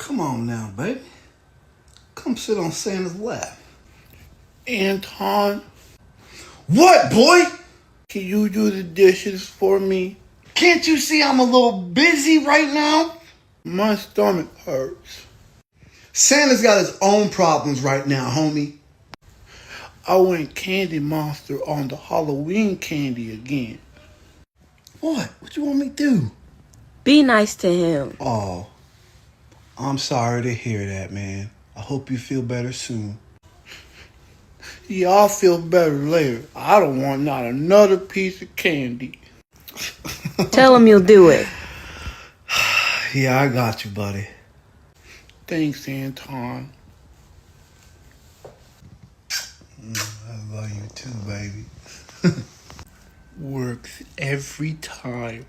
Come on now, baby. Come sit on Santa's lap. Anton, What, boy? can you do the dishes for me? Can't you see I'm a little busy right now? My stomach hurts. Santa's got his own problems right now, homie. I went Candy Monster on the Halloween candy again. What? What you want me to do? Be nice to him. Oh, I'm sorry to hear that, man. I hope you feel better soon. Yeah, I'll feel better later. I don't want not another piece of candy. Tell him you'll do it. Yeah, I got you, buddy. Thanks, Anton. I love you too, baby. Works every time.